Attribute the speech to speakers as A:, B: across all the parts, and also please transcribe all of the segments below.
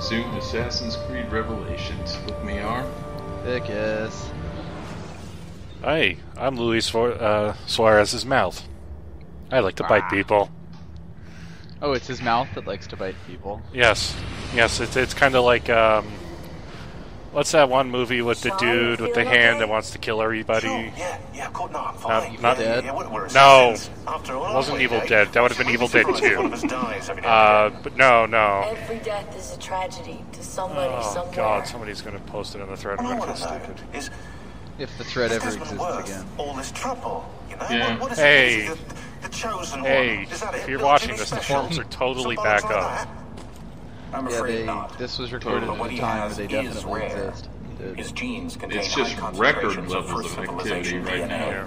A: resume Assassin's Creed Revelations. With me are...
B: Vic is.
C: Hey, I'm Luis Suarez's mouth. I like to bite people.
B: Oh, it's his mouth that likes to bite people.
C: Yes, it's kind of like what's that one movie with the dude with the hand that wants to kill everybody?
D: Yeah, cool. No, I'm fine.
C: Not
B: Dead?
C: No, it wasn't Evil Dead. That would have been Evil Dead 2. But no.
E: Every death is a tragedy to somebody somewhere.
C: Oh God, somebody's gonna post it on the thread. I'm gonna feel stupid.
B: If the thread ever exists again.
D: All this trouble, you know?
A: Yeah.
D: What is
C: Hey.
D: it? The chosen one.
C: Hey,
D: Is that
C: if
D: it?
C: you're
D: Little
C: watching
D: Jimmy
C: this, the
D: special?
C: forums are totally
D: Some
C: back
D: bollocks like
C: up.
D: that? I'm
B: Yeah,
D: afraid not.
B: this was recorded
D: But
B: at
D: what
B: a
D: he
B: time where
D: has
B: they
D: is
B: definitely
D: rare.
B: exist.
D: His genes contain
A: It's just
D: high
A: record
D: concentrations of
A: levels
D: first
A: of activity
D: civilization
A: right
D: DNA.
A: now.
C: Yeah.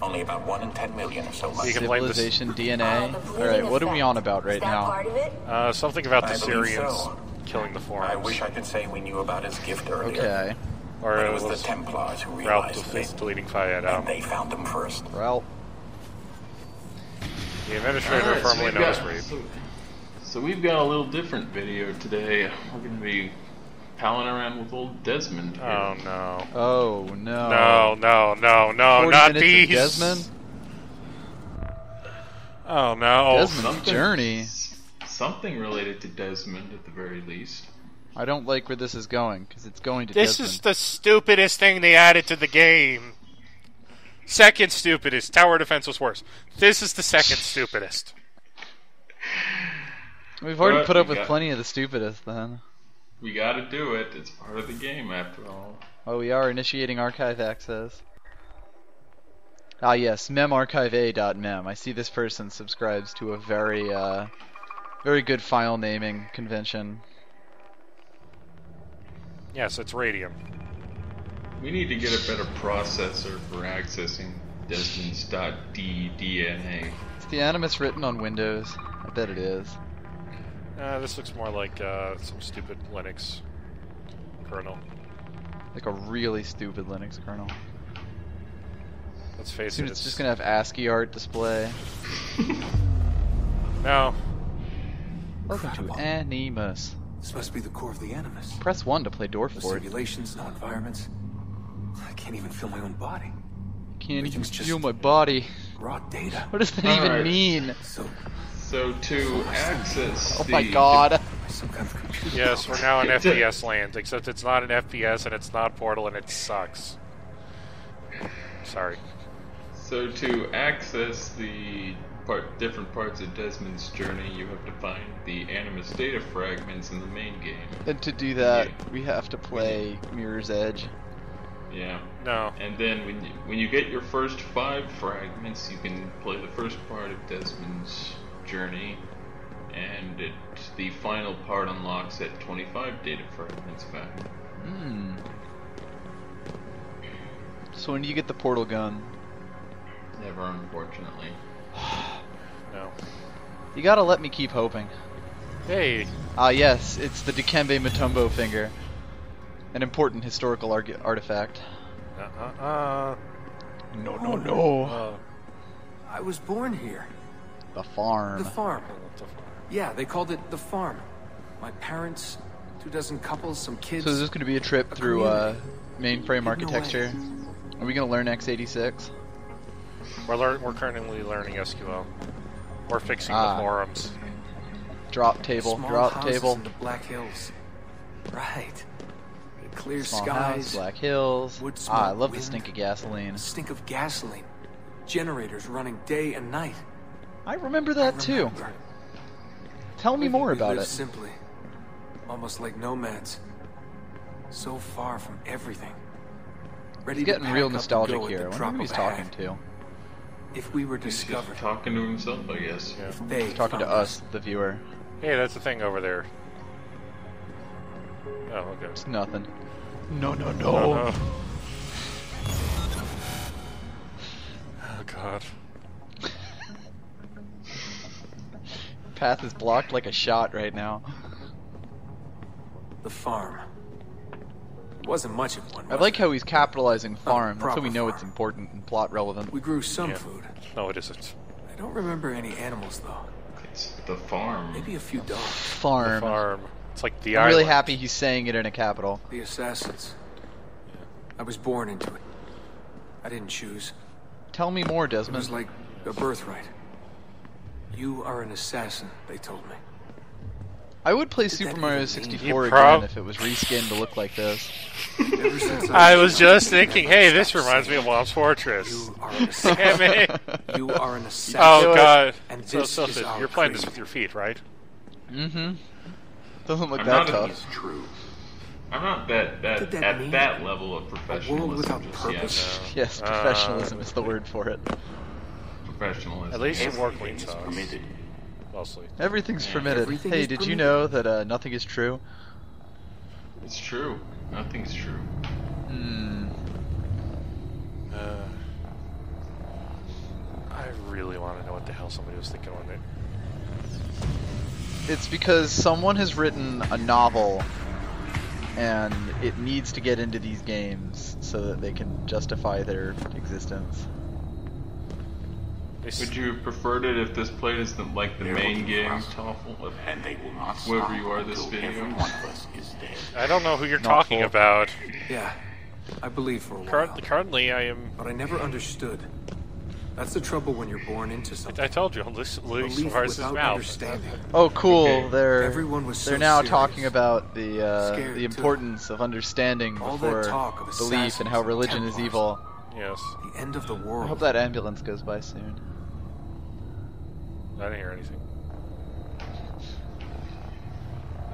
D: Only about 1 in 10 million or so left.
C: You can blame this.
B: Civilization DNA. Alright, what are we on about right now?
E: Part of it?
C: Something about the
D: I believe
C: Syrians
D: so.
C: killing the forums.
D: I wish I could say we knew about his gift earlier.
B: Okay.
C: Or
D: But
C: it
D: it was the
C: was
D: Templars who
C: Ralph
D: realized it.
C: deleting Fayed
D: And
C: out.
D: they found him first.
B: Well,
C: The administrator
A: Alright,
C: formerly
A: we've
C: known as
A: got-
C: Reap.
A: So we've got a little different video today. We're going to be palling around with old Desmond here.
C: Oh no.
B: oh no.
C: No,
B: 40
C: not
B: minutes
C: these.
B: of Desmond?
C: Oh no.
B: Desmond's journey.
A: Something related to Desmond at the very least.
B: I don't like where this is going, because it's going to
C: This
B: Desmond.
C: is the stupidest thing they added to the game. Second stupidest. Tower defense was worse. This is the second stupidest.
B: We've already
A: But
B: put up
A: we
B: with
A: got-
B: plenty of the stupidest, then.
A: We got to do it. It's part of the game after all.
B: Oh, we are initiating archive access. Ah, yes, memarchive.mem. I see this person subscribes to a very, very good file naming convention.
C: Yes, it's radium.
A: We need to get a better processor for accessing Desmond's .d-DNA.
B: Is the Animus written on Windows? I bet it is.
C: This looks more like some stupid Linux kernel.
B: Like a really stupid Linux kernel.
C: Let's face
B: Soon
C: it.
B: it's just gonna have ASCII art display.
C: No.
B: Welcome to Animus.
F: This must be the core of the Animus.
B: Press 1 to play
F: No
B: Dwarf Board.
F: simulations, no environments. I can't even feel my own body.
B: Can't even
F: Everything's just-
B: feel my body.
F: Raw data.
B: What does that even
A: Alright.
B: mean?
F: So,
A: So to access
B: Oh
A: the...
B: my god.
F: some kind of computer.
C: Yes, we're now in FPS land, except it's not an FPS and it's not Portal and it sucks. Sorry.
A: So to access the different parts of Desmond's journey, you have to find the Animus data fragments in the main game.
B: And to do that,
A: Yeah.
B: we have to play Mirror's Edge.
A: Yeah.
C: No.
A: And then when you get your first 5 fragments, you can play the first part of Desmond's journey, and the final part unlocks at 25 data fragments back.
B: Hmm. So when do you get the portal gun?
A: Never, unfortunately.
C: No.
B: You gotta let me keep hoping.
C: Hey.
B: Ah yes, it's the Dikembe Mutombo finger. An important historical artifact. No.
F: I was born here.
B: The farm.
F: The farm. Yeah, they called it the farm. My parents, 24 couples, some kids.
B: So is this gonna be a trip through
F: community.
B: mainframe
F: No
B: architecture? Are we gonna learn x86?
C: We're currently learning SQL. We're fixing
B: Ah.
C: the forums.
B: Drop table,
F: Small
B: drop
F: houses
B: table.
F: in the Black Hills. Right. Clear
B: Small
F: skies.
B: house, Black Hills.
F: wood
B: Ah, I
F: smoke,
B: love the
F: wind.
B: stink of gasoline.
F: Stink of gasoline. Generators running day and night.
B: I remember that too.
F: Remember.
B: Tell me more
F: We
B: about
F: lived
B: it.
F: Simply, almost like nomads. So far from everything. Ready
B: He's
F: to
B: getting
F: pack
B: real
F: up and
B: nostalgic
F: go at
B: here.
F: the
B: I wonder
F: drop
B: who he's
F: of a
B: talking
F: hat.
B: to.
F: If we were
A: He's just
F: discovered,
A: talking to himself, I guess.
C: Yeah.
F: if they
B: He's talking to
F: found
B: us, the viewer.
C: Hey, that's the thing over there. Oh, okay.
B: It's nothing. No.
C: Oh god.
B: Path is blocked like a shot right now.
F: the farm. It wasn't much of one.
B: I
F: was
B: like
F: it?
B: how he's capitalizing farm. That's how we
F: proper
B: know it's
F: farm.
B: important and plot relevant.
F: We grew some
C: Yeah.
F: food.
C: No, it isn't.
F: I don't remember any animals though.
A: It's the farm.
F: Maybe a few dogs.
B: Farm.
C: Farm. It's like the
B: I'm really
C: island.
B: happy he's saying it in a capital.
F: The assassins. I was born into it. I didn't choose.
B: Tell me more,
F: It was
B: Desmond.
F: like a birthright. You are an assassin, they told me.
B: I would play
F: Did
B: Super
F: that
B: Mario
F: even
B: 64
C: mean? You
B: again if it was reskinned to look like this.
F: Ever since
C: I was
F: young,
C: just
F: I've
C: thinking,
F: never
C: hey, this
F: stopped
C: reminds me of
F: saying,
C: Mom's Fortress.
F: You are an assassin.
C: Damn it.
F: You are an assassin.
C: Oh, God.
F: And
C: So,
F: this is
C: Sid,
F: our
C: you're playing this
F: creed.
C: with your feet, right?
B: Mm-hmm. Doesn't look
A: I'm
B: that
A: not
B: tough.
D: Is true.
A: I'm not that
F: did that
A: at
F: mean?
A: that level of
F: A world
A: professionalism
F: without
A: just
F: purpose?
A: yet.
B: Yes, professionalism is the word for it.
A: Professionalism.
C: At least some more clean
D: Everything is
C: socks.
D: permitted.
C: Mostly.
B: Everything's
A: Yeah,
B: permitted.
F: everything
B: Hey,
F: is
B: did you
F: permitted.
B: know that nothing is true?
A: It's true. Nothing's true.
B: Hmm.
C: I really want to know what the hell somebody was thinking when they...
B: It's because someone has written a novel and it needs to get into these games so that they can justify their existence.
A: Would you have preferred it if this played as like the
D: There
A: main
D: will be
A: game,
D: trust.
A: Toffel?
D: And they will not
A: Whoever
D: stop
A: you are this
D: until
A: video.
D: every one of us is dead.
C: I don't know who you're
B: Not
C: talking
B: full.
C: about.
F: Yeah, I believe for a while.
C: Currently, I am...
F: But I never understood. That's the trouble when you're born into something.
C: I told you, Luis
F: Belief
C: Suarez's
F: without
C: mouth.
F: understanding.
B: Oh, cool!
A: Okay.
B: They're
F: Everyone was
B: they're
F: so
B: now
F: serious.
B: talking about the
F: Scared,
B: the
F: too.
B: importance of understanding
F: All that
B: before
F: talk of
B: belief and
F: assassins
B: how
F: and
B: religion is
F: Templars.
B: evil.
C: Yes.
F: The end of the
B: I
F: world.
B: hope that ambulance goes by soon.
C: I didn't hear anything.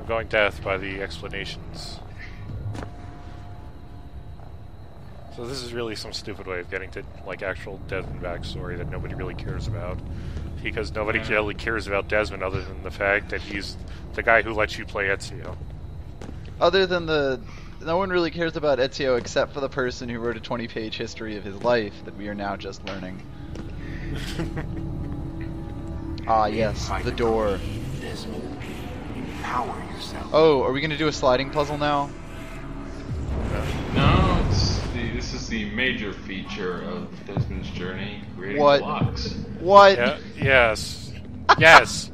C: I'm going deaf by the explanations. So this is really some stupid way of getting to like actual Desmond backstory that nobody really cares about. Because nobody really cares about Desmond other than the fact that he's the guy who lets you play Ezio.
B: Other than no one really cares about Ezio except for the person who wrote a 20-page history of his life that we are now just learning. Ah, yes, the door.
D: Desmond, empower yourself.
B: Oh, are we gonna do a sliding puzzle now?
A: No, this is the major feature of Desmond's journey, creating
B: What?
A: blocks.
B: What?
C: Yeah, yes. Yes.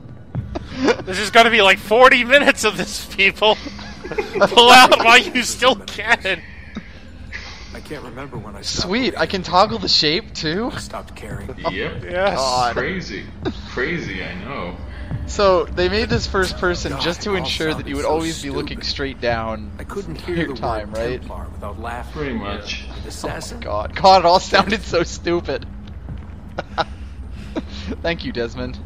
C: This is gonna be like 40 minutes of this, people. Pull out while you still can.
F: I can't remember when I stopped.
B: Sweet, I can toggle the shape too?
F: I stopped caring.
A: Yep.
C: Yes.
B: God.
A: Crazy. Crazy, I know.
B: So, they made this first person
F: God,
B: just to
F: it all
B: ensure that
F: sounded
B: you would
F: so
B: always be looking
F: stupid.
B: straight down
F: I couldn't
B: the
F: hear
B: entire
F: the
B: time,
F: word
B: right?
F: Templar without laughing.
A: Pretty much.
F: The assassin?
B: God, it all sounded so stupid. Thank you, Desmond.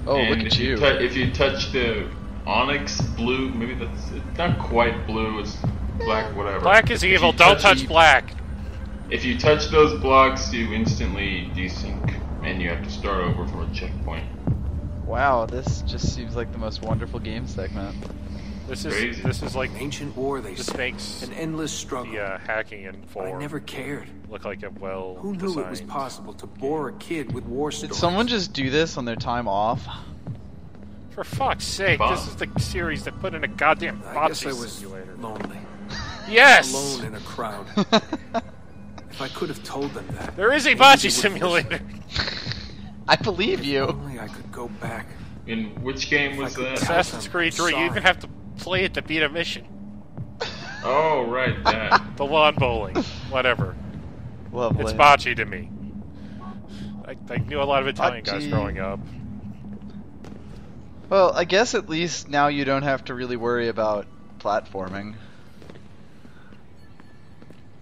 B: Oh,
A: And
B: look at
A: if
B: you.
A: if you touch the onyx blue, maybe that's not quite blue, it's black, whatever.
C: Black is
A: If
C: evil.
A: you
C: Don't touch black.
A: If you touch those blocks, you instantly desync, and you have to start over from a checkpoint.
B: Wow, this just seems like the most wonderful game segment.
A: Crazy.
C: This is like
F: An ancient war, they
C: this
F: say.
C: makes
F: An endless struggle.
C: the hacking in
F: But I
C: 4
F: never cared.
C: look like a well
F: Who knew it was
C: designed.
F: possible to bore a kid with war
B: Did
F: stories?
B: someone just do this on their time off?
C: For fuck's sake,
A: Bob.
C: this is the series that put in a goddamn
F: I guess I
C: bocce
F: was
C: simulator.
F: lonely.
C: Yes!
F: Alone in a crowd. If I could have told them that.
C: There is a
F: maybe
C: bocce
F: they would
C: simulator!
B: I believe you.
F: Only I could go back.
A: In which game was
F: If I could
A: that?
F: tell-
C: Assassin's Creed 3, you
F: Sorry.
C: even have to play it to beat a mission.
A: Oh, right, that.
C: The lawn bowling. Whatever.
B: Lovely.
C: It's bocce to me. I knew a lot of Italian guys
B: Bocce.
C: growing up.
B: Well, I guess at least now you don't have to really worry about platforming.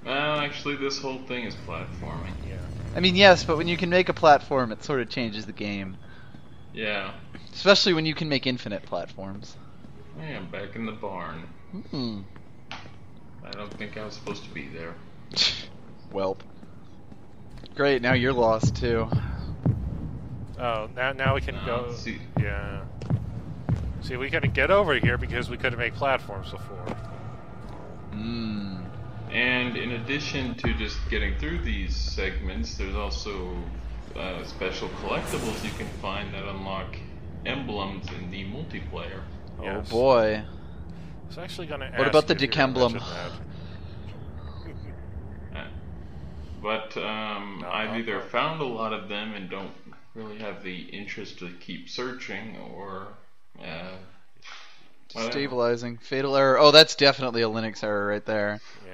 A: Well, actually, this whole thing is platforming.
C: Yeah.
B: I mean, yes, but when you can make a platform, it sort of changes the game.
A: Yeah.
B: Especially when you can make infinite platforms.
A: Hey, I'm back in the barn.
B: Hmm.
A: I don't think I was supposed to be there.
B: Welp. Great, now you're lost too.
C: Oh, now we can go.
A: See.
C: Yeah. See, we couldn't get over here because we couldn't make platforms before.
B: Hmm.
A: And in addition to just getting through these segments, there's also special collectibles you can find that unlock emblems in the multiplayer.
C: Yes.
B: Oh boy.
C: I was actually going to ask.
B: What about the
C: if you were gonna
B: Dicemblem?
C: mention that.
A: But I've either found a lot of them and don't really have the interest to keep searching, or
B: Stabilizing. Fatal error. Oh, that's definitely a Linux error right there.
C: Yeah.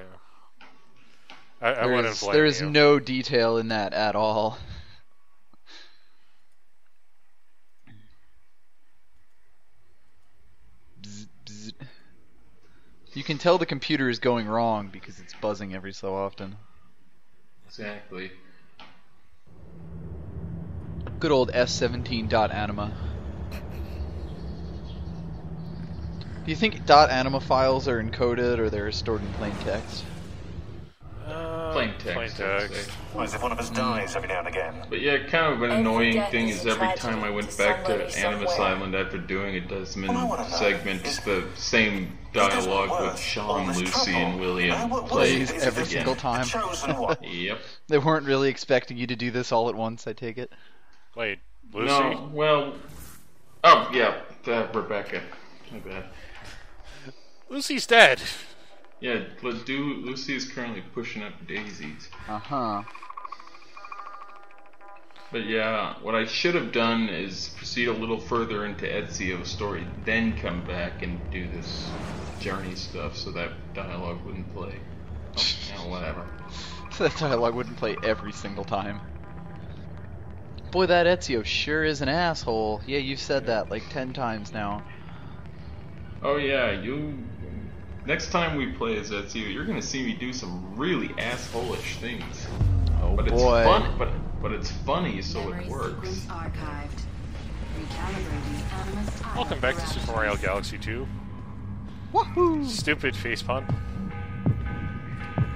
C: I wouldn't blame
B: There is
C: you.
B: no detail in that at all. Bzz, bzz. You can tell the computer is going wrong because it's buzzing every so often.
A: Exactly.
B: Good old F17.anima. Do you think .anima files are encoded or they're stored in plain text?
A: Plain text.
C: Plain text.
G: Well, as if one of us dies every now and again.
A: But yeah, kind of an
E: Every
A: annoying
E: death
A: thing
E: is
A: is
E: a
A: every
E: tragedy
A: time I went
E: to
A: back to
E: somebody
A: Animus
E: somewhere.
A: Island after doing a Desmond
G: Well, I wanna know,
A: segment,
G: is-
A: the same
G: doesn't
A: dialogue with
G: worth
A: Sean,
G: all this
A: Lucy,
G: trouble.
A: and William
G: What
A: plays
G: is it
B: every
G: again?
B: single time.
G: The chosen one.
A: Yep.
B: They weren't really expecting you to do this all at once, I take it.
C: Wait, Lucy?
A: No, well... Oh, yeah, Rebecca. My bad.
C: Lucy's dead.
A: Yeah, Lucy is currently pushing up daisies.
B: Uh-huh.
A: But yeah, what I should have done is proceed a little further into Ezio's story, then come back and do this journey stuff so that dialogue wouldn't play. Oh, yeah, whatever.
B: So that dialogue wouldn't play every single time. Boy, that Ezio sure is an asshole. Yeah, you've said that like 10 times now.
A: Oh yeah, next time we play as Ezio, you're gonna see me do some really asshole-ish things.
B: Oh
A: But it's
B: boy.
A: fun. But it's funny, so
H: Memory
A: it works.
H: sequence archived. Recalibrating Animus
C: Welcome back to
H: Island
C: Super Mario Galaxy 2.
B: Woohoo!
C: Stupid face pun.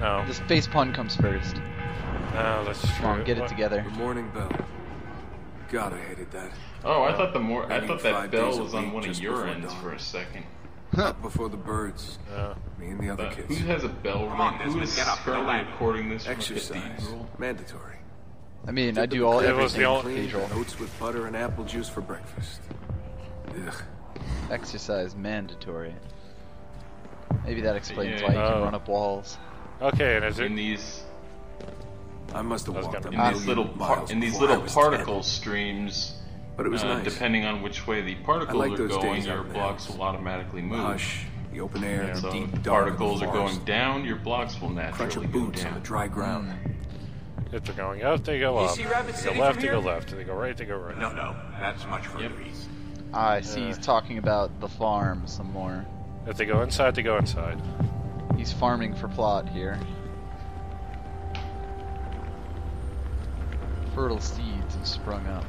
C: No.
B: This face pun comes first.
C: No, that's true.
B: Come on, get it together.
F: The morning bell. God, I hated that.
A: Oh, I thought that
F: 5
A: bell
F: days a
A: was on
F: week
A: one of
F: just
A: your
F: before
A: ends
F: dawn.
A: for a second.
F: Up before the birds. Me and the other
A: Who
F: kids.
A: has a bell
G: Come on,
A: ring? Who
G: Desmond,
A: is
G: get up,
A: currently
G: relax.
A: recording this from a
F: Exercise.
A: cathedral?
F: Mandatory.
B: I mean, I
F: Dip
B: do
F: the
B: all
F: cream
C: It was
B: everything
C: the only-
F: clean,
B: cathedral.
F: oats with butter and apple juice for breakfast. Ugh.
B: Exercise mandatory. Maybe that explains
A: Yeah.
B: why you can
C: Oh.
B: run up walls.
C: Okay, and is
A: In
C: it...
A: these
F: I must have
C: I was
F: walked a
C: gonna-
A: in
F: million
A: these little
F: miles
A: in these
F: before I
A: little
F: was
A: particle
F: 10.
A: streams,
F: But it was nice.
A: depending on which way the particles
F: like
A: are
F: those
A: going,
F: days
A: your
F: out in the
A: blocks
F: hills.
A: will automatically
F: The
A: move.
F: hush, the open air, the
A: So
F: deep
A: if the
F: dark of
A: particles
F: the
A: are
F: forest.
A: going down, your blocks will
F: Crunch
A: naturally
F: of
A: go
F: boots on the
A: down.
F: dry ground.
C: If they're going up, they go up.
D: see Rabbit
C: They
D: City
C: go left,
D: from
C: they go
D: here?
C: left. They go right, they go right.
G: No, that's much further east.
B: I see he's talking about the farm some more.
C: If they go inside, they go inside.
B: He's farming for plot here. Fertile seeds have sprung up.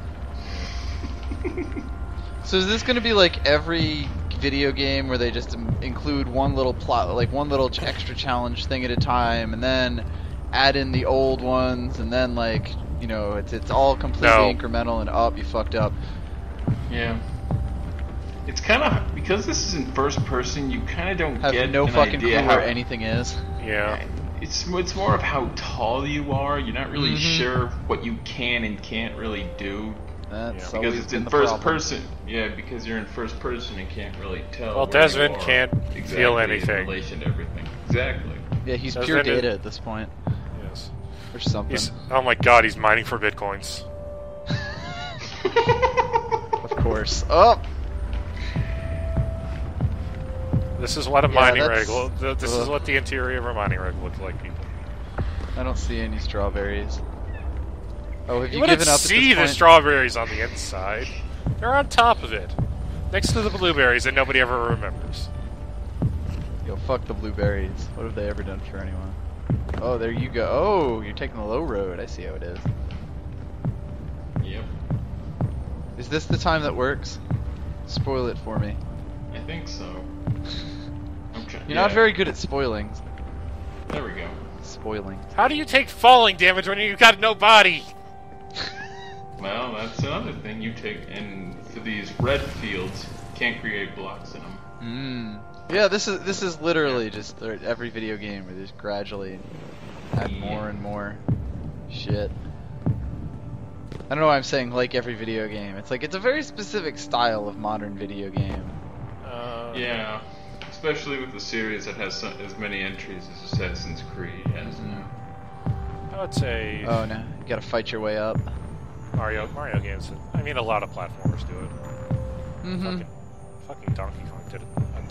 B: So is this going to be like every video game where they just include one little plot, like one little extra challenge thing at a time, and then add in the old ones, and then like, you know, it's all completely
C: No.
B: incremental and up, you fucked up.
A: Yeah. It's kind of because this is in first person. You kind of don't
B: Have
A: get
B: no
A: an
B: fucking
A: idea
B: clue
A: how
B: where anything is.
C: Yeah.
A: It's more of how tall you are. You're not really
B: Mhm.
A: sure what you can and can't really do
B: That's
C: Yeah.
A: because
B: always
A: it's
B: been
A: in
B: the
A: first
B: problem.
A: person. Yeah, because you're in first person and can't really tell.
C: Well,
A: where you
C: Desmond
A: are
C: can't
A: exactly
C: feel
A: in
C: anything.
A: relation to everything. Exactly.
B: Yeah, he's
C: So
B: pure
C: then it-
B: data at this point,
C: Yes.
B: or something.
C: He's, oh my god, he's mining for bitcoins.
B: Of course. Oh,
C: This is what a
B: Yeah,
C: mining
B: that's-
C: rig. This is
B: ugh.
C: what the interior of a mining rig looks like, people.
B: I don't see any strawberries. Oh, have
C: You
B: you
C: wouldn't
B: given up
C: see
B: at
C: the
B: this point?
C: strawberries on the inside. They're on top of it, next to the blueberries that nobody ever remembers.
B: Yo, fuck the blueberries. What have they ever done for anyone? Oh, there you go. Oh, you're taking the low road. I see how it is.
A: Yep.
B: Is this the time that works? Spoil it for me.
A: I think so.
B: You're not very good at spoiling.
A: There we go.
B: Spoiling.
C: How do you take falling damage when you've got no body?
A: Well, that's another thing you take. And for these red fields, can't create blocks in them.
B: Yeah, this is literally just every video game where they just gradually add more and more shit. I don't know why I'm saying like every video game. It's like it's a very specific style of modern video game.
A: Yeah. Especially with the series that has as many entries as Assassin's Creed has now.
C: I would say
B: Oh no, you gotta fight your way up.
C: Mario games. I mean, a lot of platformers do it.
B: Mm-hmm.
C: Fucking Fucking Donkey Kong did it.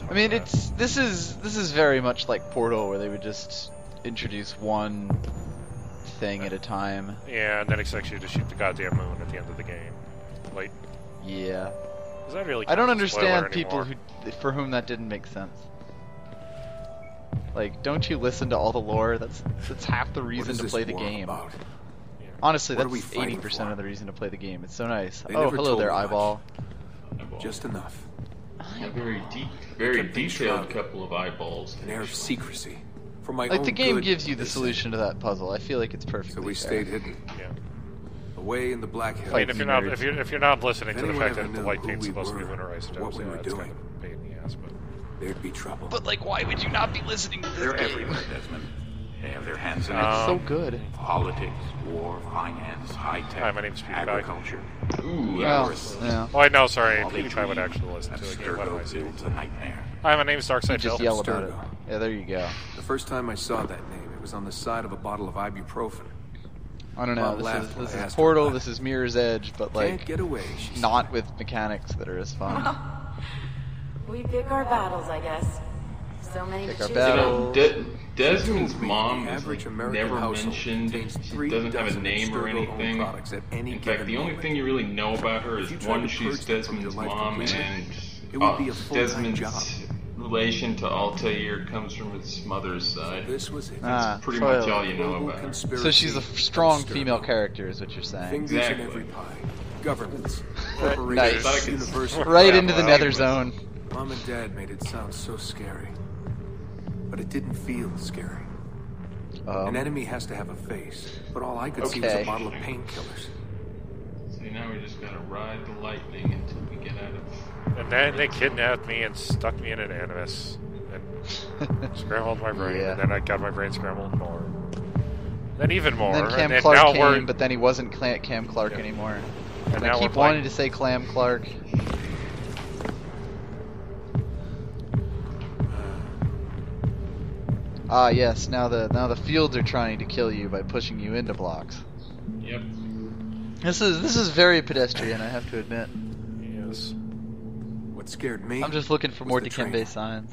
B: I mean, this is very much like Portal, where they would just introduce one thing at a time.
C: Yeah, and then expect you to shoot the goddamn moon at the end of the game. Like,
B: Yeah.
C: is that really?
B: I don't
C: count as a spoiler
B: understand people
C: anymore?
B: for whom that didn't make sense. Like, don't you listen to all the lore? That's half the
F: What
B: reason
F: is
B: to
F: this
B: play the
F: war
B: game.
F: about?
B: Honestly,
F: What are we
B: that's
F: fighting
B: 80%
F: for?
B: of the reason to play the game. It's so nice.
F: They
B: Oh,
F: never
B: hello
F: told
B: there,
F: me much.
B: eyeball.
F: Just enough.
A: A very
F: kept things
A: detailed
F: shrouded.
A: couple of eyeballs.
F: An air of secrecy. For my
B: Like,
F: own
B: the game
F: good,
B: gives you
F: they
B: the
F: said.
B: solution to that puzzle. I feel like it's perfectly
F: So we
B: fair.
F: stayed hidden.
C: Yeah.
F: Away in the Black Hills.
C: I mean, if you're not
B: nerds.
C: if you're not listening
F: If
C: to the
F: anyone
C: fact
F: ever
C: that the
F: knew
C: white
F: who
C: paint's
F: we
C: supposed to be
F: were,
C: winterized,
F: what we were
C: it's kind
F: doing.
C: of a pain in the ass, but
F: There'd be trouble.
B: But, like, why would you not be listening to this
G: They're
B: game?
G: everywhere, Desmond. They have their hands in
B: It's so
C: Um,
B: good.
G: politics, war, finance, high-tech,
C: Hi, my name's PewDiePie.
G: agriculture.
A: Ooh,
B: Well,
G: Yes.
B: yeah.
C: oh, I know. Sorry,
G: All they
C: PewDiePie would
G: dream
C: actually listen
G: that
C: to a game. What am I
G: Sturgo
C: saying?
G: builds a nightmare.
C: Hi, my name's
B: You
C: Darkside
B: just
C: Phil.
B: yell about it.
F: Sturgo.
B: Yeah, there you go.
F: The first time I saw that name, it was on the side of a bottle of ibuprofen.
B: I don't know.
F: Mom
B: This
F: laughed
B: is
F: when I
B: this is
F: asked her
B: Portal.
F: about
B: This is Mirror's Edge, but
F: Can't
B: like
F: get away, she
B: not with mechanics that are as fun.
E: We pick our battles, I guess. So many
B: Pick
E: to
B: our
E: choose
B: battles.
E: from.
A: You know, Desmond's
F: told me
A: mom
F: the
A: is
F: average
A: like
F: American
A: never
F: household
A: mentioned.
F: contains
A: She
F: 3
A: doesn't have a
F: dozen
A: name or
F: Sturgo-owned
A: anything.
F: products at any
A: In
F: given
A: fact, the only
F: moment.
A: thing you really know about her
F: If
A: is
F: you tried
A: one,
F: to
A: she's
F: purge them from
A: Desmond's
F: your life
A: mom,
F: completely,
A: and
F: it would be a full-time
A: Desmond's
F: job.
A: relation to Altair comes from his mother's side.
F: This was it.
B: Ah,
A: Pretty
B: spoiler.
A: much all you know
F: Global
A: about her.
F: conspiracy
B: So she's a strong
F: of Sturgo.
B: female character, is what you're saying.
F: Fingers
A: Exactly.
F: in every pie. Governments,
B: Nice.
F: corporations, universities.
B: Right
C: Yeah,
B: into the
C: well,
B: nether zone.
F: Mom and Dad made it sound so scary. But it didn't feel scary. An enemy has to have a face, but all I could see was
B: Okay.
F: a bottle of painkillers.
A: So now we just gotta ride the lightning until we get out of.
C: And then they kidnapped me and stuck me in an animus and scrambled my brain.
B: Yeah.
C: And then I got my brain scrambled more. Then even more.
B: And then Cam
C: and
B: Clark
C: now
B: came, but then he wasn't Cam Clark
C: Yeah.
B: anymore.
C: and
B: And
C: now
B: I keep
C: we're playing-
B: wanting to say Clam Clark. Ah, yes. Now the fields are trying to kill you by pushing you into blocks.
A: Yep.
B: This is very pedestrian, I have to admit.
C: Yes.
F: What scared me?
B: I'm just looking for
F: was
B: more
F: the
B: Dikembe
F: training.
B: signs.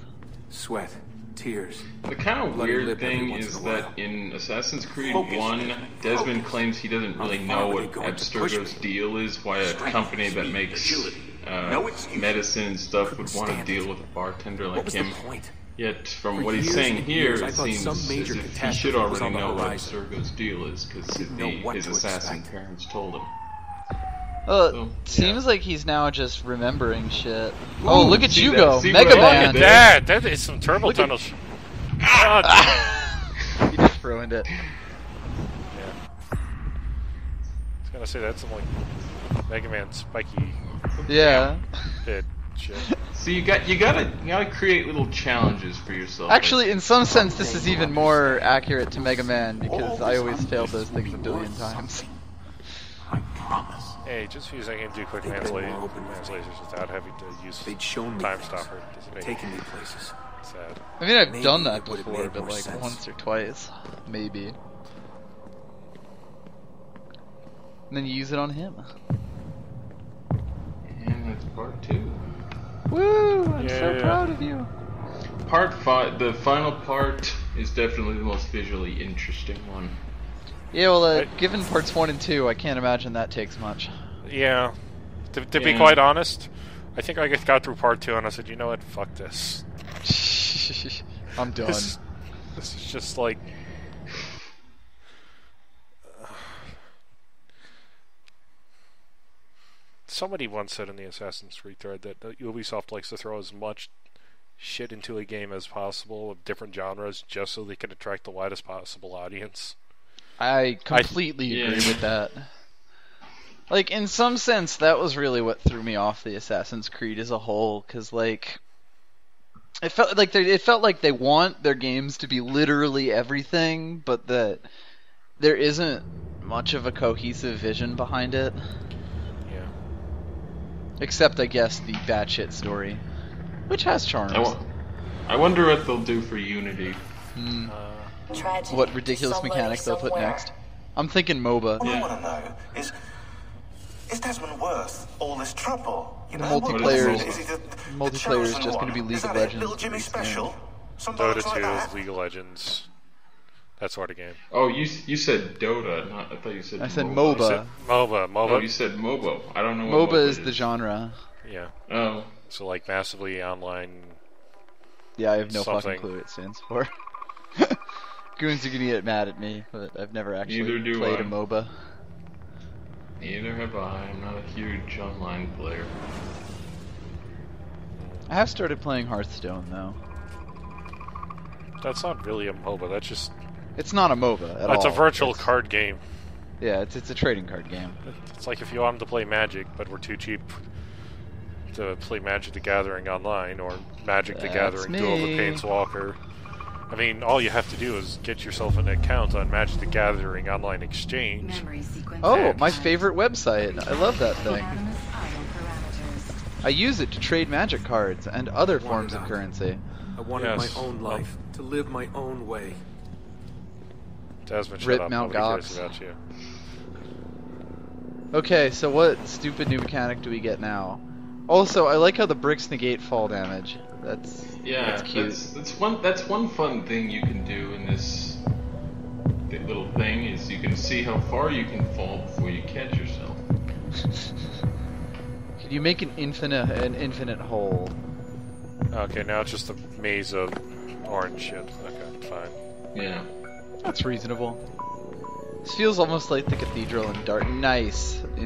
F: Sweat, tears.
A: The kind of
F: Bloody
A: weird
F: lip every
A: thing
F: once
A: is
F: in a while.
A: that in Assassin's Creed
G: Focus,
A: 1,
G: Desmond,
A: Desmond
G: focus.
A: claims he doesn't really
G: How
A: know
G: far are
A: what
G: they going to push
A: Abstergo's
G: me?
A: deal is, why a
G: Strength,
A: company that
G: speed,
A: makes
G: agility. No excuses.
A: medicine and stuff would
F: Couldn't
A: want to
F: stand
A: deal
F: it.
A: with a bartender
F: What
A: like
F: was
A: him.
F: the point?
A: Yet, from
F: For
A: what he's
F: years
A: saying
F: and
A: here,
F: years, I
A: it
F: thought
A: seems
F: some
A: as
F: major
A: if he
F: catastrophe
A: should
F: was
A: already
F: on the
A: know what
F: horizon.
A: Abstergo's deal is, because
F: Didn't know what
A: his
F: to
A: assassin
F: expect.
A: parents told him.
B: Well,
A: So,
B: it seems like he's now just remembering shit.
A: Ooh,
B: Oh, look at
A: see
B: you
A: that-
B: go,
A: see
B: Mega
A: what I
B: Man.
A: did?
C: That is some turbo
B: Look at-
C: tunnel. God.
B: He just ruined it.
C: Yeah. I was gonna say that's some like Mega Man spiky
B: Yeah.
C: bit shit.
A: So you gotta create little challenges for yourself.
B: Actually, in some sense, this is even more accurate to Mega Man because I always failed those things a billion times.
G: I promise.
C: Hey, just because I can do quick
F: think they were open
C: translators without having to use
F: They'd shown me
C: time
F: things,
C: stopper doesn't make
F: taken me places.
C: sad.
B: I mean, I've
F: Maybe
B: done that
F: it would've
B: before,
F: made
B: but
F: more
B: like
F: sense.
B: once or twice, maybe. And then you use it on him.
A: And that's part 2.
B: Woo! I'm so
C: Yeah.
B: proud of you.
A: Part 5, the final part, is definitely the most visually interesting one.
B: Yeah, well,
C: Right.
B: given parts 1 and 2, I can't imagine that takes much.
C: Yeah. To be
A: Yeah.
C: quite honest, I think I got through part 2 and I said, you know what, fuck this.
B: I'm done.
C: This is just like. Somebody once said in the Assassin's Creed thread that Ubisoft likes to throw as much shit into a game as possible of different genres just so they can attract the widest possible audience.
B: I completely
A: Yeah.
B: agree with that. Like, in some sense, that was really what threw me off the Assassin's Creed as a whole, because, like, it felt like they want their games to be literally everything, but that there isn't much of a cohesive vision behind it.
C: Yeah.
B: Except, I guess, the batshit story, which has charms.
A: I wonder what they'll do for Unity.
E: Tragedy
B: What
E: to
B: ridiculous
E: somebody
B: mechanics they'll put
E: somewhere.
B: next. I'm thinking MOBA.
G: All
A: Yeah.
G: I want to know is
D: Is Desmond worth all this trouble? You
B: The
D: know,
B: multiplayer
D: is he the
B: multiplayer is
D: chosen
B: just going to be
D: one?
B: League
D: Is
B: of
D: that it?
B: Legends.
D: Little Jimmy
B: pretty
D: special?
B: soon.
D: Some
C: Dota
D: bullets
C: 2
D: like that?
C: is League of Legends. That sort of game.
A: Oh, you said Dota. Not, I thought you said.
B: I said
C: You
B: MOBA.
C: said MOBA.
A: Oh, you said MOBA. I don't know. What
B: MOBA is the genre.
C: Yeah.
A: Oh.
C: So like massively online.
B: Yeah, I have no fucking
C: Something.
B: clue what it stands for. Goons are gonna get mad at me, but I've never actually
A: Neither do
B: played
A: I.
B: a MOBA.
A: Neither have I. I'm not a huge online player.
B: I have started playing Hearthstone though.
C: That's not really a MOBA. That's just.
B: It's not a MOBA at all.
C: It's a virtual
B: It's-
C: card game.
B: Yeah, it's a trading card game.
C: It's like if you wanted to play Magic, but we're too cheap to play Magic the Gathering online, or Magic the
B: That's
C: Gathering Duel of the
B: me.
C: Planeswalker. I mean, all you have to do is get yourself an account on Magic the Gathering Online Exchange.
H: Memory sequence.
B: Oh, my favorite website. I love that thing.
H: Animus idle parameters.
B: I use it to trade magic cards and other
F: Wanted
B: forms of
F: out.
B: currency.
F: I wanted
C: Yes.
F: my own life, to live my own way.
C: Desmond, shut
B: Rip
C: up.
B: Mount
C: Nobody cares
B: Gox.
C: about you.
B: Okay, so what stupid new mechanic do we get now? Also, I like how the bricks negate fall damage. That's cute.
A: That's one fun thing you can do in this little thing is you can see how far you can fall before you catch yourself.
B: Can you make an infinite hole?
C: Okay, now it's just a maze of orange shit. Okay, fine.
A: Yeah.
B: That's reasonable. This feels almost like the cathedral in Dark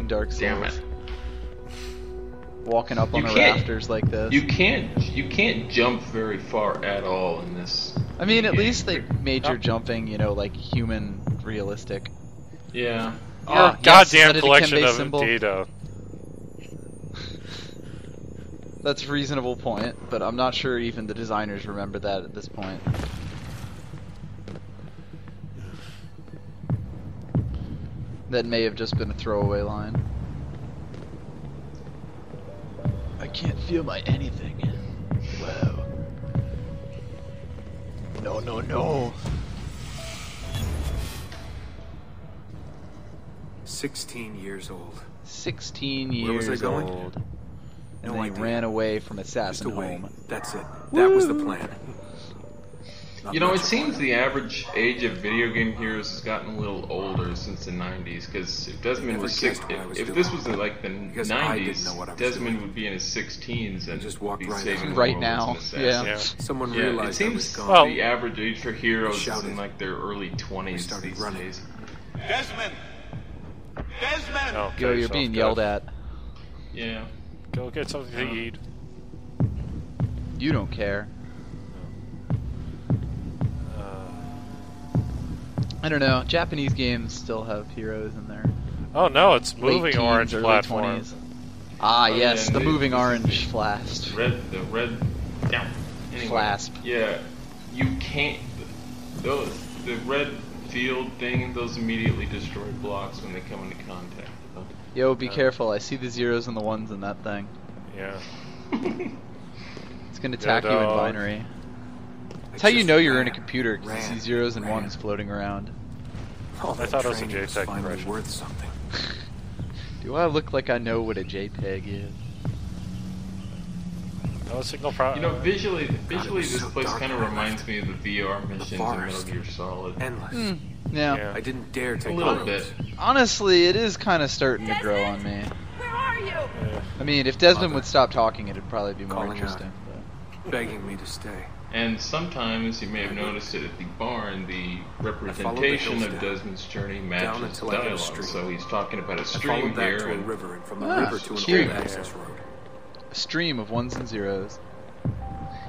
B: Dark Souls.
A: Damn it.
B: Walking up on
A: You
B: the
A: can't-
B: rafters like this.
A: You can't jump very far at all in this.
B: I mean, at
A: game.
B: least they made your jumping, like human realistic.
A: Yeah.
C: Your
B: yes,
C: goddamn
B: Benedict
C: collection
B: Kembe
C: of
B: symbol.
C: data.
B: That's a reasonable point, but I'm not sure even the designers remember that at this point. That may have just been a throwaway line. I can't feel my anything. Whoa. No, no, no.
F: 16 years old.
B: 16
F: Where was
B: years
F: I going?
B: old. And
F: No
B: then he
F: idea.
B: ran away from
F: Just
B: Assassin
F: away.
B: Home.
F: That's it. That was the plan. Not
A: You know,
F: much
A: it
F: of
A: seems
F: one.
A: the average age of video game heroes has gotten a little older since the 90s. Because if Desmond
F: never
A: was six,
F: guessed what I was
A: if
F: doing.
A: this was like the
F: Because I didn't
A: 90s,
F: know what I was
A: Desmond
F: doing.
A: would be in his 16s and
F: just walked
A: be
F: right
A: saving
F: out.
A: the
B: Right
A: world
B: now,
A: as an
B: yeah.
A: assassin.
C: Yeah.
F: Someone
A: Yeah, it
F: realized I was
A: seems
F: gone.
C: Well-
A: the average age for heroes is
F: Shouted.
A: in like their early 20s
F: started
A: these
F: running.
A: days.
G: Desmond! Desmond!
C: Oh,
B: Yo, you're being yelled at.
A: Yeah.
C: Go get something to eat.
B: You don't care. I don't know. Japanese games still have heroes in there.
C: Oh no, it's
B: Late
C: moving
B: teens,
C: orange
B: early
C: platform.
B: 20s. Ah,
A: Oh,
B: yes,
A: yeah,
B: the
A: and
B: moving
A: this is
B: orange flashed.
A: The red. Yeah. Anyway,
B: Flasp.
A: Yeah. You can't. Those the red field thing. Those immediately destroy blocks when they come into contact with them.
B: Yo, be careful. I see the zeros and the ones in that thing.
C: Yeah.
B: It's gonna attack you in
C: dog.
B: binary.
F: I
B: That's how you
F: just
B: know you're in a
F: ran,
B: computer, because you see
F: ran,
B: zeros and
F: ran.
B: ones floating around.
F: All
C: I
F: that
C: thought it was a
F: training
C: JPEG
F: finally
C: impression.
F: worth something.
B: Do I look like I know what a JPEG is?
C: No signal problem.
A: You know, visually,
F: was
A: this
F: so
A: place
F: dark
A: kind of
F: when I
A: reminds me of the VR missions in Metal
F: forest.
A: Gear Solid.
F: Endless.
B: Yeah.
C: Yeah.
F: I didn't dare
A: A
F: take
A: little
F: roads.
A: bit.
B: Honestly, it is kind of starting to grow on me.
E: Where are you?
C: Yeah.
B: I mean, if Desmond
F: Mother.
B: would stop talking, it'd probably be more
F: Calling out.
B: interesting.
F: Begging me to stay.
A: And sometimes, you may have noticed it at the barn, the representation
F: hills
A: of
F: down.
A: Desmond's journey matches the
F: until I hit a
A: dialogue.
F: stream.
A: So he's talking about a
F: I
A: stream
F: followed that
A: here,
F: to a
A: and
F: river, and from the
B: Ah,
F: river to an
B: cute.
F: old access road.
B: A stream of ones and zeros.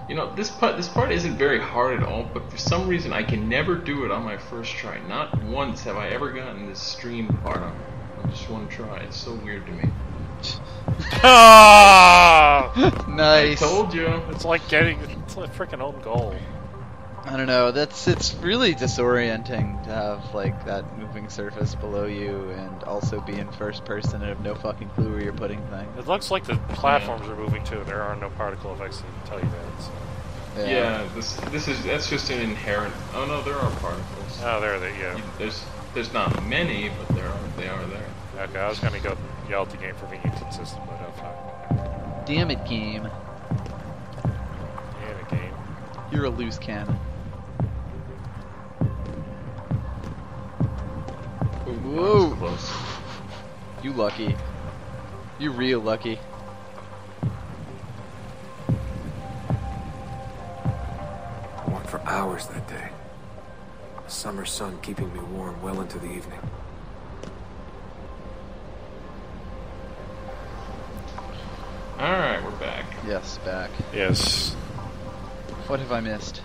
A: you know, this part isn't very hard at all. But for some reason, I can never do it on my first try. Not once have I ever gotten this stream part on just one try. It's so weird to me.
C: Ah!
B: Nice.
A: I told you.
C: It's like getting it's a freaking own goal.
B: I don't know. It's really disorienting to have like that moving surface below you and also be in first person and have no fucking clue where you're putting things.
C: It looks like the platforms are moving too. There are no particle effects to tell you that. So.
A: Yeah, that's just an inherent. Oh no, there are particles.
C: Oh, there they. Yeah.
A: There's not many, but they are there.
C: Okay, I was gonna go yell at the game for being inconsistent, but fine.
B: Damn it, game.
C: Damn it, game.
B: You're a loose cannon. Whoa!
A: Close.
B: You lucky. You real lucky.
F: I walked for hours that day. The summer sun keeping me warm well into the evening.
A: Alright, we're back.
B: Yes, back.
C: Yes.
B: What have I missed?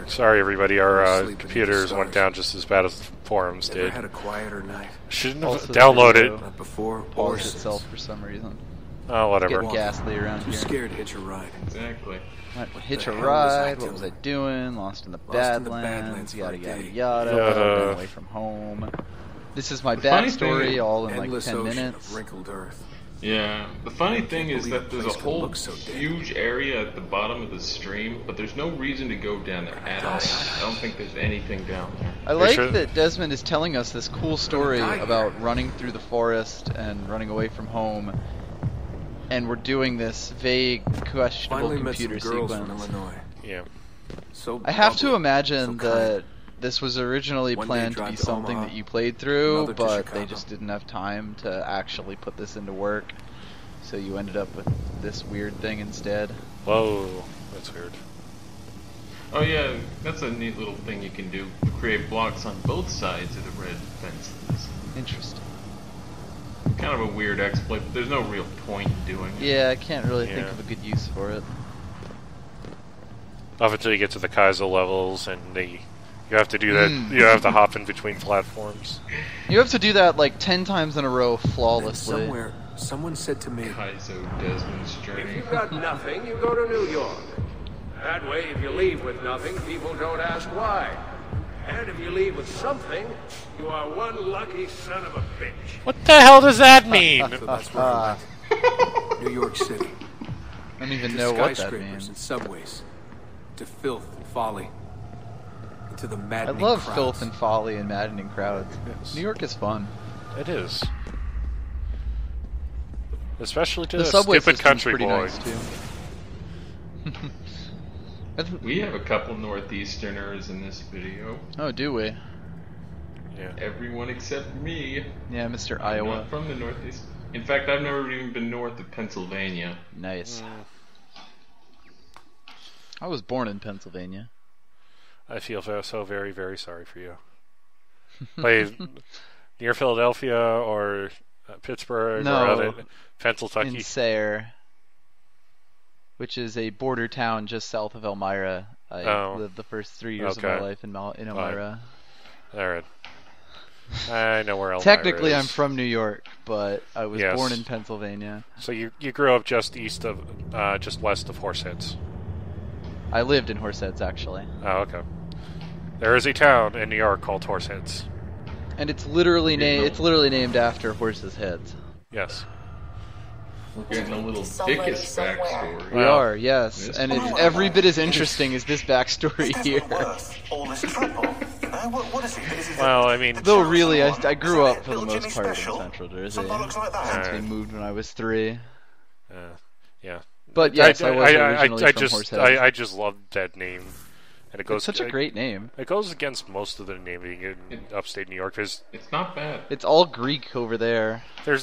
C: Sorry everybody, our computers went down just as bad as the forums
F: Never
C: did.
F: had a quieter night.
C: Shouldn't have
B: Also,
C: downloaded.
F: Not before or
B: Paused
F: since.
B: itself for some reason.
C: Oh, whatever.
B: Getting ghastly around
F: Too
B: here.
F: scared to hitch a ride.
A: Exactly.
B: Hitch a
F: The hell was I
B: ride, what was I
F: doing?
B: doing? Lost in the
F: Lost in the
B: Badlands,
F: Badlands
B: yada
F: for a
B: yada
F: day.
B: yada,
C: Yada.
B: ran away from home. This is my
A: The funny thing
B: backstory
A: is-
B: all in like
F: Endless
B: 10
F: ocean
B: minutes.
F: of wrinkled earth.
A: Yeah, the funny thing is
F: believe
A: that
F: a
A: there's a
F: place could
A: whole
F: look so dead.
A: huge area at the bottom of the stream, but there's no reason to go down there at all. I don't think there's anything down there.
B: I like
C: sure?
B: that Desmond is telling us this cool story
F: die here.
B: about running through the forest and running away from home, and we're doing this vague, questionable
F: Finally met some
B: computer
F: girls from
B: sequence.
F: Illinois.
C: Yeah.
F: So
B: I have to
F: bubbly,
B: imagine
F: so kind.
B: that this was originally
F: One day
B: planned to
F: drive
B: be
F: to
B: something
F: Omaha,
B: that you played through,
F: another to
B: but
F: Chicago.
B: they just didn't have time to actually put this into work. So you ended up with this weird thing instead.
C: Whoa, that's weird.
A: Oh yeah, that's a neat little thing you can do. Create blocks on both sides of the red fences.
B: Interesting.
A: Kind of a weird exploit, but there's no real point in doing it.
B: Yeah, I can't really think
C: Yeah.
B: of a good use for it.
C: Up until you get to the Kaiser levels, and you have to do that. You have to hop in between platforms.
B: You have to do that like 10 times in a row
F: Then
B: flawlessly.
F: somewhere, someone said to me,
A: Kaizo Desmond's
I: If
A: journey.
I: you've got nothing, you go to New York. That way, if you leave with nothing, people don't ask why. And if you leave with something, you are one lucky son of a bitch.
C: What the hell does that mean?
F: so that's where I went. New York City.
B: I don't even
F: To
B: know what that
F: skyscrapers
B: means.
F: and subways. To filth and folly. And to the
B: I
F: maddening
B: love
F: crowds.
B: filth and folly and maddening crowds.
C: Yes.
B: New York is fun.
C: It is. Especially to
B: The
C: a
B: subway
C: stupid
B: system's
C: country
B: pretty
C: boy.
B: nice too.
A: We have a couple Northeasterners in this video.
B: Oh, do we?
C: Yeah.
A: Everyone except me.
B: Yeah, Mr.
A: I'm
B: Iowa.
A: not from the Northeast. In fact, I've never even been north of Pennsylvania.
B: Nice. I was born in Pennsylvania.
C: I feel so very, very sorry for you. Like, near Philadelphia or Pittsburgh
B: No.
C: or other Pennsylvania.
B: In Sayre, which is a border town just south of Elmira. I lived the first 3 years of my
C: Okay.
B: life in Elmira.
C: Alright. I know where Elmira
B: Technically,
C: is.
B: I'm from New York, but I was
C: Yes.
B: born in Pennsylvania.
C: So you grew up just east of, just west of Horseheads.
B: I lived in Horseheads, actually.
C: Oh, okay. There is a town in New York called Horseheads.
B: And it's literally named after horses' heads.
C: Yes.
A: We're getting a little
E: Somebody
A: Dickus
E: somewhere.
A: backstory.
B: We
C: Wow.
B: are, yes.
A: Yes.
B: And it's every bit as interesting as this backstory
D: Is
B: here.
D: Desmond worth all this trouble? You know, what is he? Is he the-
C: Well, I mean,
D: the
B: Though
D: chosen
B: really,
D: one?
B: I grew
D: Is it
B: up for the
D: Little
B: most
D: Jimmy
B: part in
D: Special?
B: Central Jersey.
D: Some bollocks like that.
B: Since we moved when I was 3.
C: yeah.
B: But yes, I was originally from
C: just,
B: Horseheads.
C: I just love that name, and it goes.
B: It's such a great name.
C: It goes against most of the naming in upstate New York. Because
A: It's not bad.
B: It's all Greek over there.
C: there